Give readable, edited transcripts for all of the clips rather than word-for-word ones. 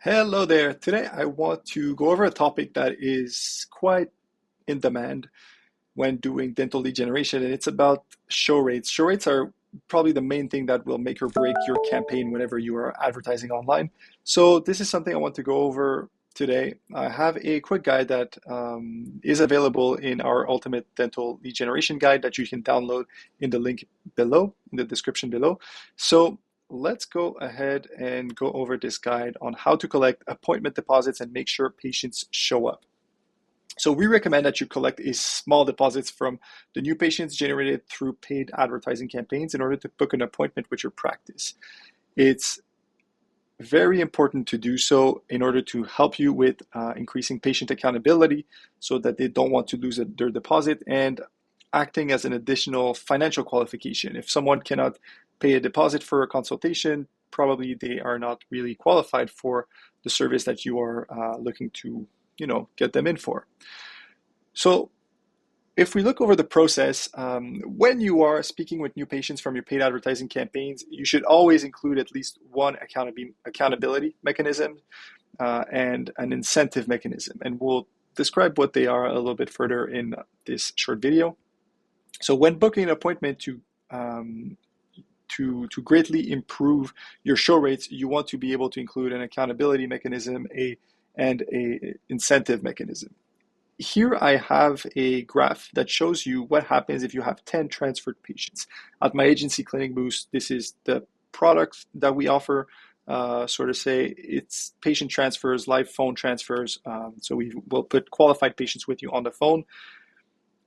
Hello there. Today I want to go over a topic that is quite in demand when doing dental lead generation, and it's about show rates. Show rates are probably the main thing that will make or break your campaign whenever you are advertising online. So this is something I want to go over today. I have a quick guide that is available in our Ultimate Dental Lead Generation Guide that you can download in the link below, in the description below. So let's go ahead and go over this guide on how to collect appointment deposits and make sure patients show up. So we recommend that you collect a small deposits from the new patients generated through paid advertising campaigns in order to book an appointment with your practice. It's very important to do so in order to help you with increasing patient accountability so that they don't want to lose their deposit, and acting as an additional financial qualification. If someone cannot pay a deposit for a consultation, probably they are not really qualified for the service that you are looking to, get them in for. So if we look over the process, when you are speaking with new patients from your paid advertising campaigns, you should always include at least one accountability mechanism and an incentive mechanism. And we'll describe what they are a little bit further in this short video. So when booking an appointment to greatly improve your show rates, you want to be able to include an accountability mechanism and a incentive mechanism. Here I have a graph that shows you what happens if you have 10 transferred patients. At my agency, ClinicBoost, this is the product that we offer. Sort of say it's patient transfers, live phone transfers. So we will put qualified patients with you on the phone.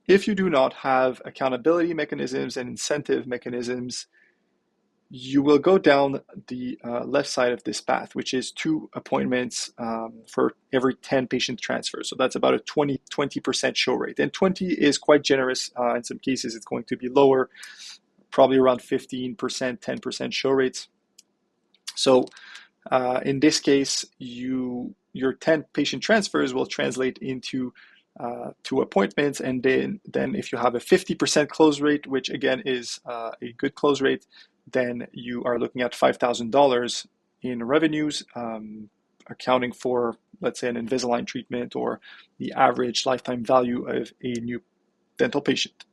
If you do not have accountability mechanisms and incentive mechanisms, you will go down the left side of this path, which is 2 appointments for every 10 patient transfers. So that's about a 20% show rate. And 20 is quite generous. In some cases, it's going to be lower, probably around 15%, 10% show rates. So in this case, your 10 patient transfers will translate into 2 appointments. And then if you have a 50% close rate, which again is a good close rate, then you are looking at $5,000 in revenues, accounting for, let's say, an Invisalign treatment or the average lifetime value of a new dental patient.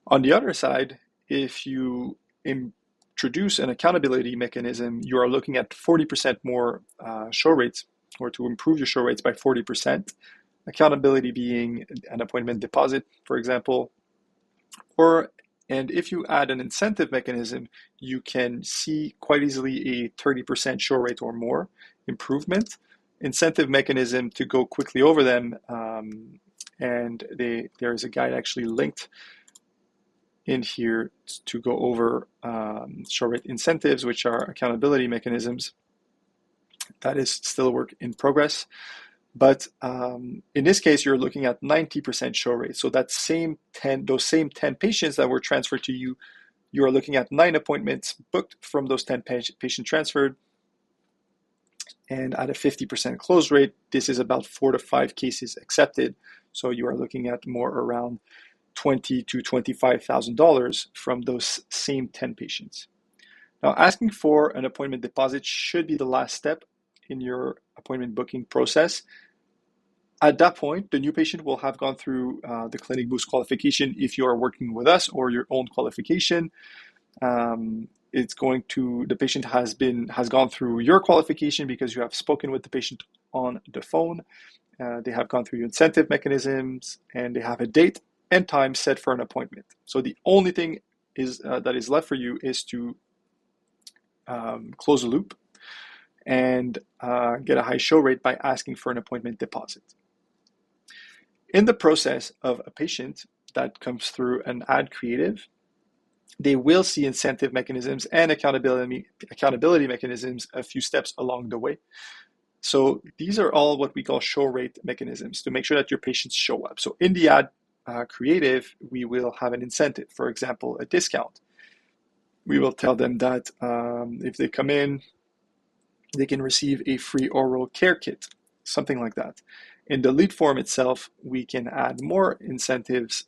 On the other side, if you introduce an accountability mechanism, you are looking at 40% more show rates, or to improve your show rates by 40%. Accountability being an appointment deposit, for example, and if you add an incentive mechanism, you can see quite easily a 30% show rate or more improvement. Incentive mechanism, to go quickly over them, and there is a guide actually linked in here to go over show rate incentives, which are accountability mechanisms. That is still a work in progress. But in this case, you're looking at 90% show rate. So those same 10 patients that were transferred to you, you are looking at 9 appointments booked from those 10 patients transferred. And at a 50% close rate, this is about 4 to 5 cases accepted. So you are looking at more around $20,000 to $25,000 from those same 10 patients. Now, asking for an appointment deposit should be the last step in your appointment booking process. At that point, the new patient will have gone through the ClinicBoost qualification if you are working with us, or your own qualification. The patient has gone through your qualification because you have spoken with the patient on the phone. They have gone through your incentive mechanisms, and they have a date and time set for an appointment. So the only thing that is left for you is to close the loop and get a high show rate by asking for an appointment deposit. In the process of a patient that comes through an ad creative, they will see incentive mechanisms and accountability mechanisms a few steps along the way. So these are all what we call show rate mechanisms to make sure that your patients show up. So in the ad creative, we will have an incentive, for example, a discount. We will tell them that if they come in, they can receive a free oral care kit, something like that. In the lead form itself, we can add more incentives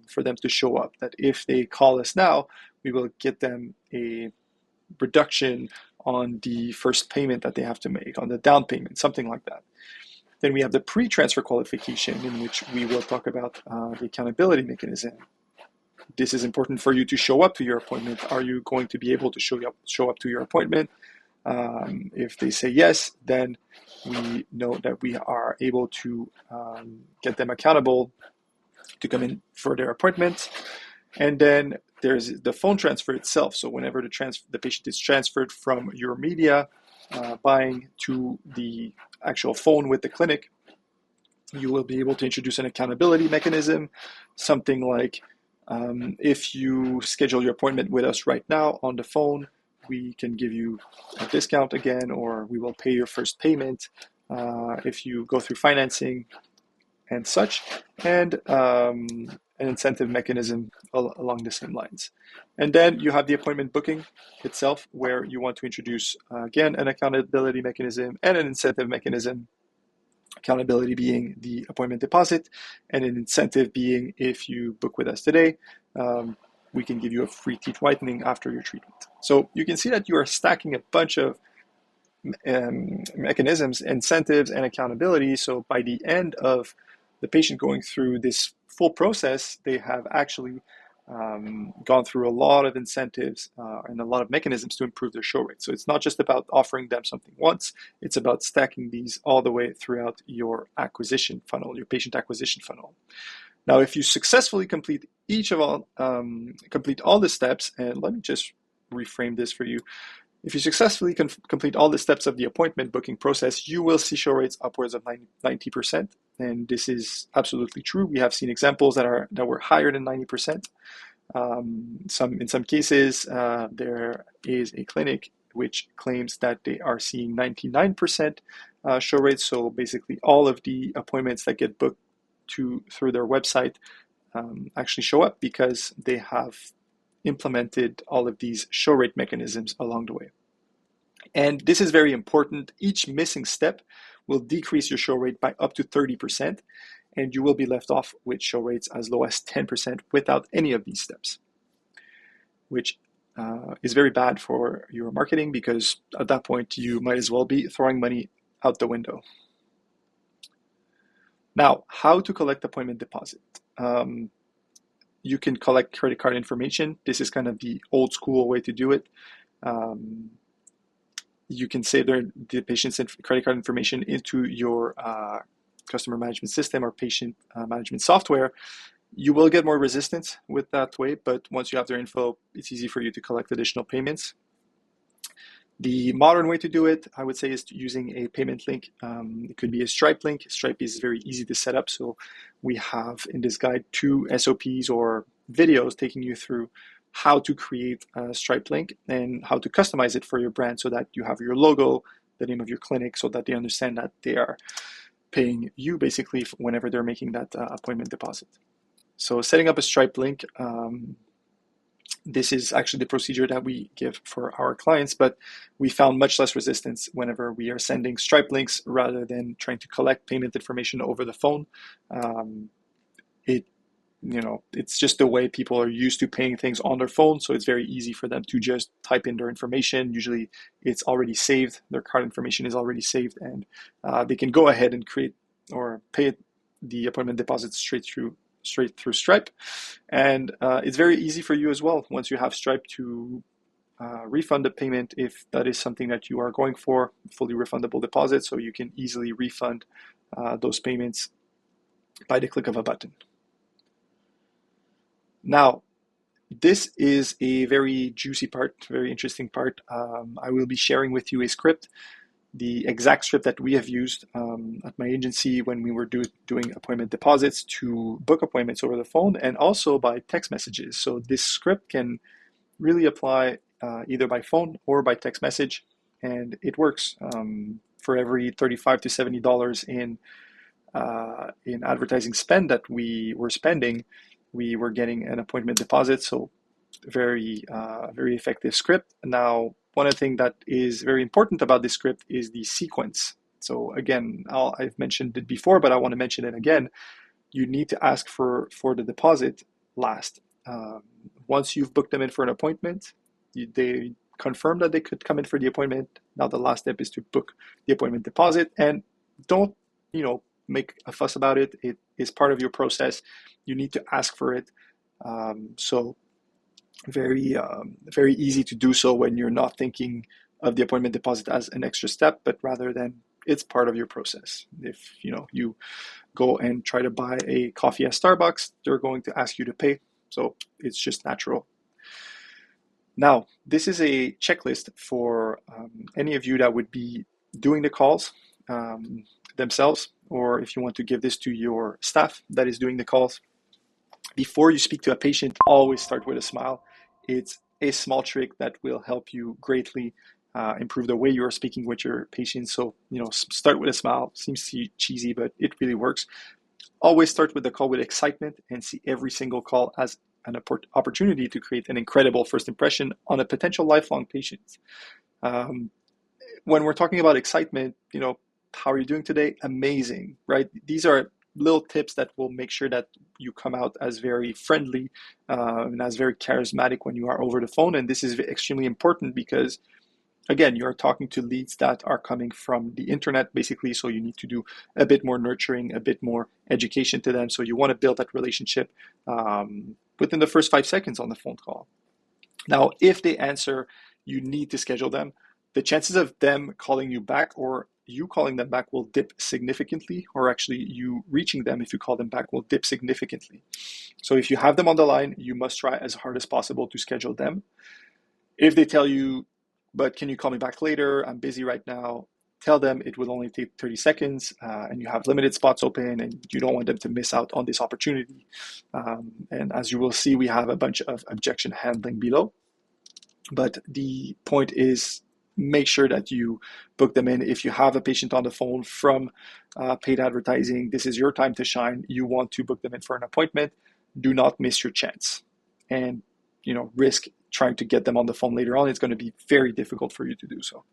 for them to show up, that if they call us now, we will get them a reduction on the first payment that they have to make, on the down payment, something like that. Then we have the pre-transfer qualification, in which we will talk about the accountability mechanism. This is important for you to show up to your appointment. Are you going to be able to show up to your appointment? If they say yes, then we know that we are able to get them accountable to come in for their appointment. And then there's the phone transfer itself. So whenever the patient is transferred from your media buying to the actual phone with the clinic, you will be able to introduce an accountability mechanism, something like if you schedule your appointment with us right now on the phone, we can give you a discount again, or we will pay your first payment if you go through financing and such, and an incentive mechanism along the same lines. And then you have the appointment booking itself, where you want to introduce, again, an accountability mechanism and an incentive mechanism. Accountability being the appointment deposit, and an incentive being if you book with us today, we can give you a free teeth whitening after your treatment. So you can see that you are stacking a bunch of mechanisms, incentives, and accountability. So by the end of the patient going through this full process, they have actually gone through a lot of incentives and a lot of mechanisms to improve their show rate. So it's not just about offering them something once, it's about stacking these all the way throughout your acquisition funnel, your patient acquisition funnel. Now, if you successfully complete complete all the steps, and let me just reframe this for you. If you successfully complete all the steps of the appointment booking process, you will see show rates upwards of 90%. And this is absolutely true. We have seen examples that were higher than 90%. In some cases, there is a clinic which claims that they are seeing 99% show rates. So basically all of the appointments that get booked through their website actually show up because they have implemented all of these show rate mechanisms along the way. And this is very important. Each missing step will decrease your show rate by up to 30%, and you will be left off with show rates as low as 10% without any of these steps, which is very bad for your marketing, because at that point you might as well be throwing money out the window. Now, how to collect appointment deposit? You can collect credit card information. This is kind of the old school way to do it. You can save the patient's credit card information into your customer management system or patient management software. You will get more resistance with that way, but once you have their info, it's easy for you to collect additional payments. The modern way to do it, I would say, is using a payment link. It could be a Stripe link. Stripe is very easy to set up. So we have in this guide 2 SOPs or videos taking you through how to create a Stripe link and how to customize it for your brand so that you have your logo, the name of your clinic, so that they understand that they are paying you basically whenever they're making that appointment deposit. So setting up a Stripe link, this is actually the procedure that we give for our clients, but we found much less resistance whenever we are sending Stripe links rather than trying to collect payment information over the phone. It's just the way people are used to paying things on their phone, so it's very easy for them to just type in their information. Usually it's already saved, their card information is already saved, and they can go ahead and create or pay the appointment deposit straight through Stripe. And it's very easy for you as well, once you have Stripe, to refund the payment if that is something that you are going for, fully refundable deposit, so you can easily refund those payments by the click of a button. Now, this is a very juicy part, very interesting part. I will be sharing with you a script, the exact script that we have used at my agency when we were doing appointment deposits to book appointments over the phone and also by text messages. So this script can really apply either by phone or by text message, and it works. For every $35 to $70 in advertising spend that we were spending, we were getting an appointment deposit. So very effective script. Now, one thing that is very important about this script is the sequence. So again, I've mentioned it before, but I want to mention it again. You need to ask for the deposit last. Once you've booked them in for an appointment, they confirm that they could come in for the appointment. Now the last step is to book the appointment deposit, and don't, make a fuss about it. It is part of your process. You need to ask for it. So very easy to do so when you're not thinking of the appointment deposit as an extra step, but rather than it's part of your process. If you go and try to buy a coffee at Starbucks, they're going to ask you to pay. So it's just natural. Now, this is a checklist for any of you that would be doing the calls themselves, or if you want to give this to your staff that is doing the calls. Before you speak to a patient, always start with a smile. It's a small trick that will help you greatly improve the way you are speaking with your patients. So, start with a smile. Seems cheesy, but it really works. Always start with the call with excitement and see every single call as an opportunity to create an incredible first impression on a potential lifelong patient. When we're talking about excitement, how are you doing today? Amazing, right? These are little tips that will make sure that you come out as very friendly and as very charismatic when you are over the phone. And this is extremely important because, again, you're talking to leads that are coming from the internet, basically. So you need to do a bit more nurturing, a bit more education to them. So you want to build that relationship within the first 5 seconds on the phone call. Now, if they answer, you need to schedule them. The chances of them calling you back or you calling them back will dip significantly, or actually you reaching them if you call them back will dip significantly. So if you have them on the line, you must try as hard as possible to schedule them. If they tell you, but can you call me back later? I'm busy right now. Tell them it will only take 30 seconds and you have limited spots open and you don't want them to miss out on this opportunity. And as you will see, we have a bunch of objection handling below. But the point is, make sure that you book them in. If you have a patient on the phone from paid advertising, this is your time to shine. You want to book them in for an appointment. Do not miss your chance and risk trying to get them on the phone later on. It's going to be very difficult for you to do so.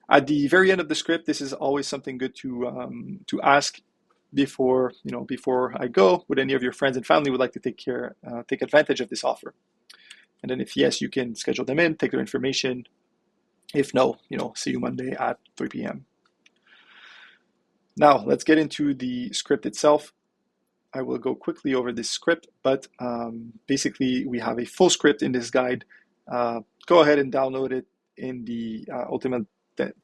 At the very end of the script, this is always something good to ask before I go. Would any of your friends and family would like to take advantage of this offer? And then if yes, you can schedule them in, take their information. If no, see you Monday at 3 p.m. Now, let's get into the script itself. I will go quickly over this script, but basically we have a full script in this guide. Go ahead and download it in the Ultimate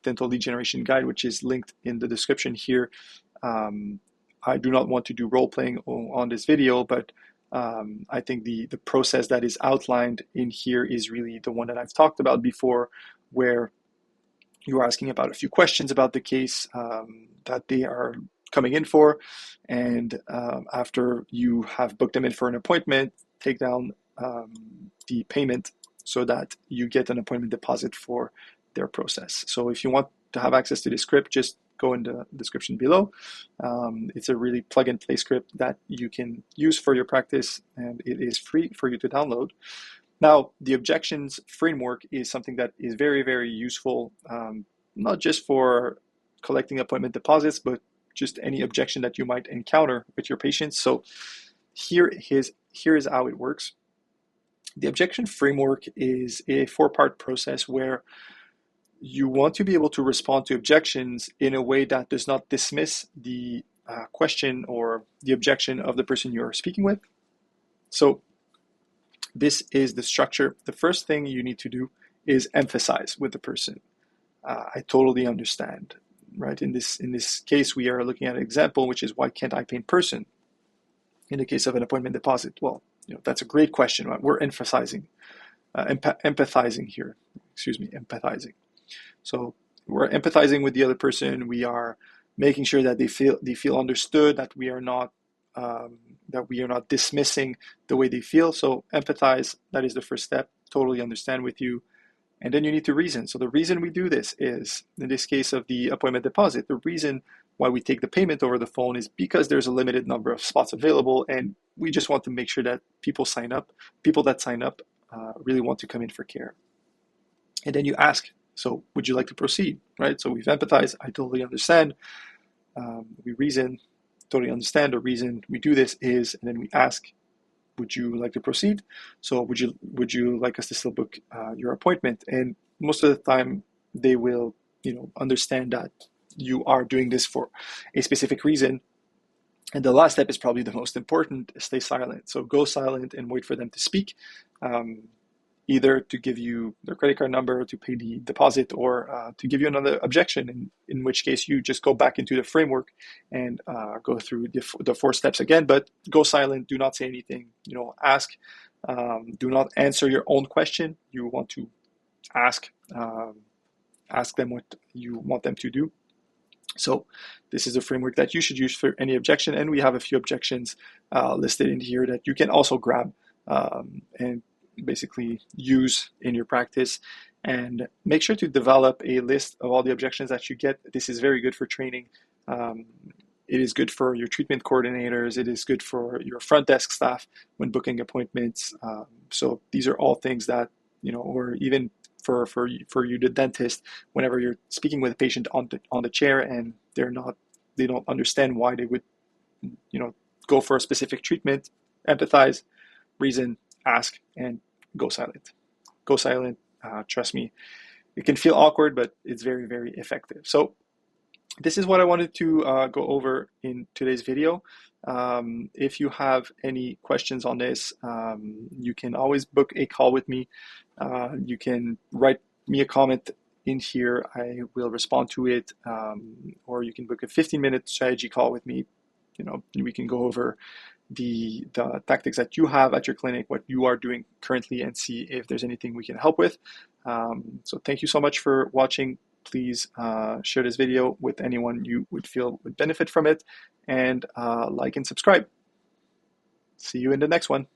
Dental Lead Generation Guide, which is linked in the description here. I do not want to do role-playing on this video, but I think the process that is outlined in here is really the one that I've talked about before, where you're asking about a few questions about the case that they are coming in for, and after you have booked them in for an appointment, take down the payment so that you get an appointment deposit for their process. So if you want to have access to the script, just go in the description below. It's a really plug and play script that you can use for your practice, and it is free for you to download. Now, the objections framework is something that is very, very useful, not just for collecting appointment deposits, but just any objection that you might encounter with your patients. So here is how it works. The objection framework is a 4-part process where you want to be able to respond to objections in a way that does not dismiss the question or the objection of the person you're speaking with. So this is the structure. The first thing you need to do is emphasize with the person. I totally understand, right? In this case, we are looking at an example, which is why can't I pay in person in the case of an appointment deposit? Well, that's a great question. Right? We're emphasizing, empathizing here. Empathizing. So we're empathizing with the other person. We are making sure that they feel understood, that we are not dismissing the way they feel. So empathize, that is the first step. Totally understand with you. And then you need to reason. So the reason we do this is, in this case of the appointment deposit, the reason why we take the payment over the phone is because there's a limited number of spots available, and we just want to make sure that people that sign up really want to come in for care. And then you ask, so would you like to proceed, right? So we've empathized, I totally understand. We reason, totally understand. The reason we do this is, and then we ask, would you like to proceed? So would you like us to still book your appointment? And most of the time they will, understand that you are doing this for a specific reason. And the last step is probably the most important: stay silent. So go silent and wait for them to speak, either to give you their credit card number to pay the deposit, or to give you another objection, in which case you just go back into the framework and go through the 4 steps again. But go silent, do not say anything, ask, do not answer your own question. You want to ask, ask them what you want them to do. So this is a framework that you should use for any objection, and we have a few objections listed in here that you can also grab and basically use in your practice. And make sure to develop a list of all the objections that you get. This is very good for training. It is good for your treatment coordinators. It is good for your front desk staff when booking appointments. So these are all things that, or even for you, the dentist, whenever you're speaking with a patient on the chair and they don't understand why they would, go for a specific treatment, empathize, reason, ask, and go silent. Go silent. Trust me, it can feel awkward, but it's very, very effective. So this is what I wanted to go over in today's video. If you have any questions on this, you can always book a call with me. You can write me a comment in here. I will respond to it. Or you can book a 15-minute strategy call with me. We can go over the tactics that you have at your clinic, what you are doing currently, and see if there's anything we can help with. So thank you so much for watching. Please share this video with anyone you would feel would benefit from it, and like and subscribe. See you in the next one.